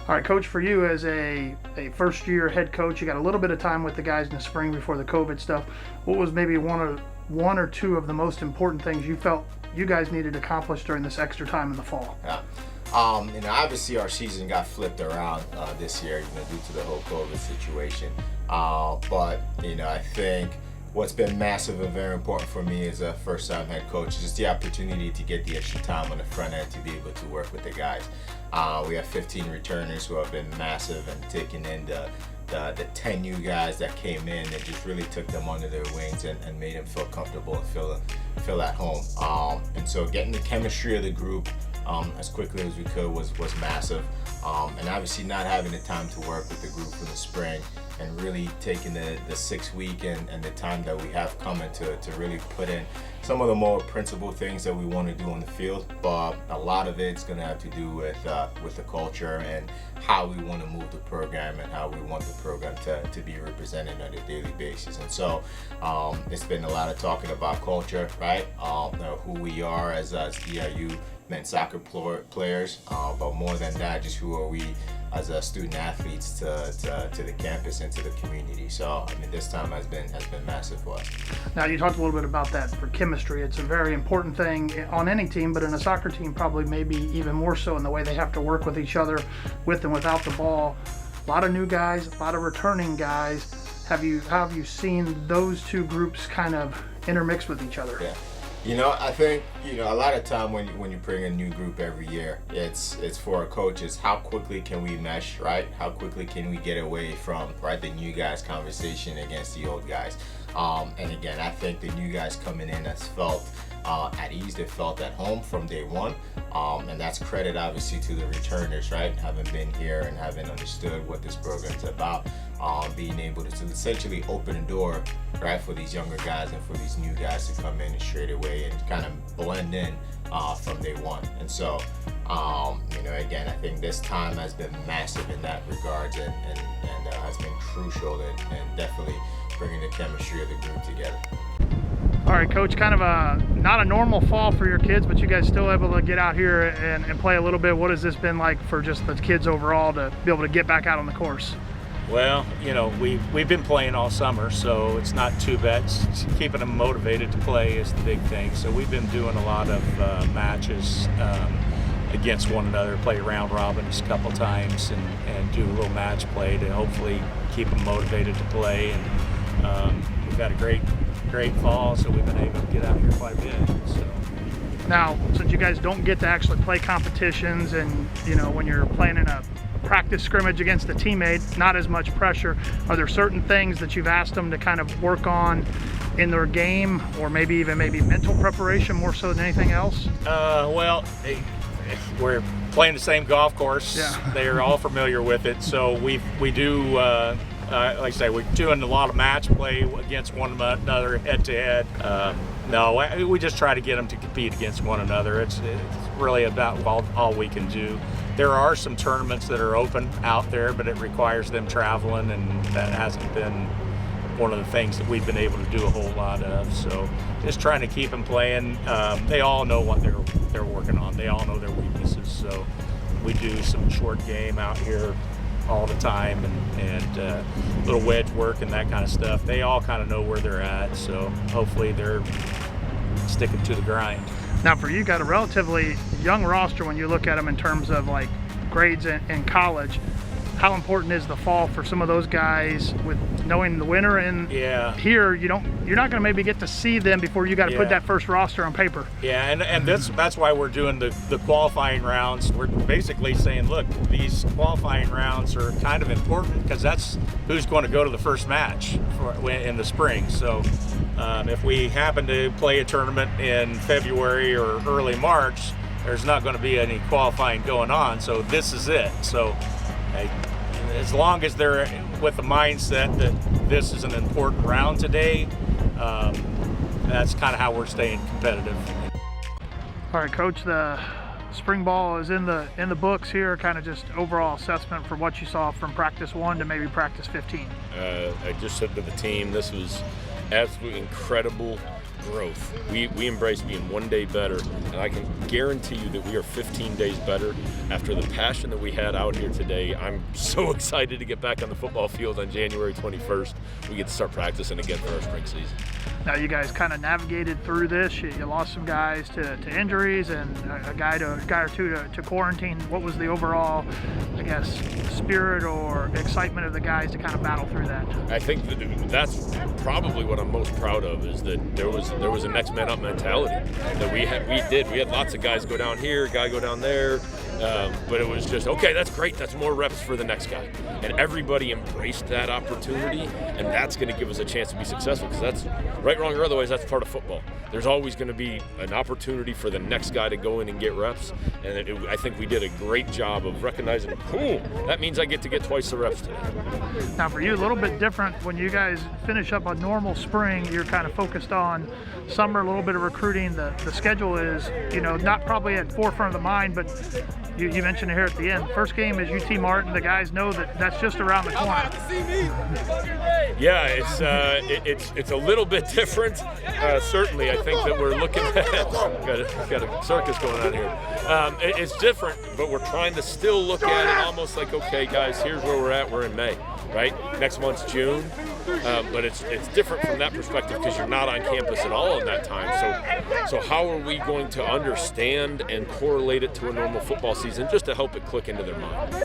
All right, Coach, for you as a first-year head coach, you got a little bit of time with the guys in the spring before the COVID stuff. What was maybe one or two of the most important things you felt you guys needed to accomplish during this extra time in the fall? Yeah. Obviously our season got flipped around this year, due to the whole COVID situation. But I think what's been massive and very important for me as a first-time head coach is just the opportunity to get the extra time on the front end to be able to work with the guys. We have 15 returners who have been massive and taking in the 10 new guys that came in and just really took them under their wings and made them feel comfortable and feel at home. And so getting the chemistry of the group as quickly as we could was massive. And obviously not having the time to work with the group in the spring and really taking the 6 week and the time that we have coming to really put in some of the more principled things that we want to do on the field. But a lot of it's going to have to do with the culture and how we want to move the program and how we want the program to be represented on a daily basis. And so it's been a lot of talking about culture, right? Who we are as EIU men's soccer players, but more than that, just who are we as student athletes to the campus and to the community. So this time has been massive for us. Now, you talked a little bit about that for chemistry. It's a very important thing on any team, but in a soccer team probably maybe even more so in the way they have to work with each other with and without the ball. A lot of new guys, a lot of returning guys. How have you seen those two groups kind of intermix with each other? Yeah. I think, a lot of time when you bring a new group every year, it's for our coaches, how quickly can we mesh, right? How quickly can we get away from, right, the new guys conversation against the old guys? And again, I think the new guys coming in has felt at ease, they felt at home from day one. And that's credit obviously to the returners, right? Having been here and having understood what this program's about, being able to essentially open a door, right, for these younger guys and for these new guys to come in straight away and kind of blend in from day one. And so, again, I think this time has been massive in that regard and has been crucial and definitely bringing the chemistry of the group together. All right, Coach, kind of not a normal fall for your kids, but you guys still able to get out here and play a little bit. What has this been like for just the kids overall to be able to get back out on the course? Well, we've been playing all summer, so it's not too bad. Keeping them motivated to play is the big thing. So we've been doing a lot of matches against one another, play round robins a couple times and do a little match play to hopefully keep them motivated to play. And we've had a great fall, so we've been able to get out here quite a bit. So. Now, since you guys don't get to actually play competitions and, when you're playing in a practice scrimmage against a teammate, not as much pressure, are there certain things that you've asked them to kind of work on in their game or maybe mental preparation more so than anything else? We're playing the same golf course. Yeah. They're all familiar with it, so we do like I say, we're doing a lot of match play against one another head to head. No, we just try to get them to compete against one another. It's really about all we can do. There are some tournaments that are open out there, but it requires them traveling, and that hasn't been one of the things that we've been able to do a whole lot of. So just trying to keep them playing. They all know what they're working on. They all know their weaknesses. So we do some short game out here all the time and little wedge work and that kind of stuff. They all kind of know where they're at. So hopefully they're sticking to the grind. Now, for you, got a relatively young roster when you look at them in terms of like grades in college. How important is the fall for some of those guys with knowing the winner? And here you're not going to maybe get to see them before you got to put that first roster on paper. Yeah, and that's why we're doing the qualifying rounds. We're basically saying, look, these qualifying rounds are kind of important because that's who's going to go to the first match in the spring. So if we happen to play a tournament in February or early March, there's not going to be any qualifying going on. So this is it. So as long as they're with the mindset that this is an important round today, that's kind of how we're staying competitive. All right, Coach, the spring ball is in the books here. Kind of just overall assessment for what you saw from practice 1 to maybe practice 15. I just said to the team, this was absolutely incredible growth. We embrace being one day better, and I can guarantee you that we are 15 days better after the passion that we had out here today. I'm so excited to get back on the football field on January 21st. We get to start practicing again for our spring season. Now you guys kind of navigated through this. You lost some guys to injuries and a guy or two to quarantine. What was the overall, I guess, spirit or excitement of the guys to kind of battle through that? I think that's probably what I'm most proud of, is that there was a next man up mentality that we had. We had lots of guys go down here, guy go down there, but it was just, okay, that's great. That's more reps for the next guy, and everybody embraced that opportunity, and that's going to give us a chance to be successful, because that's right, wrong, or otherwise, that's part of football. There's always going to be an opportunity for the next guy to go in and get reps, and I think we did a great job of recognizing, cool, that means I get to get twice the reps today. Now for you, a little bit different. When you guys finish up a normal spring, you're kind of focused on summer, a little bit of recruiting. The schedule is, not probably at forefront of the mind, but you mentioned it here at the end. First game is UT Martin. The guys know that's just around the corner. Yeah, it's a little bit different. Certainly, I think that we're looking at got a circus going on here. It's different, but we're trying to still look at it almost like, okay, guys, here's where we're at. We're in May, right? Next month's June. But it's different from that perspective because you're not on campus at all in that time. So how are we going to understand and correlate it to a normal football season just to help it click into their mind?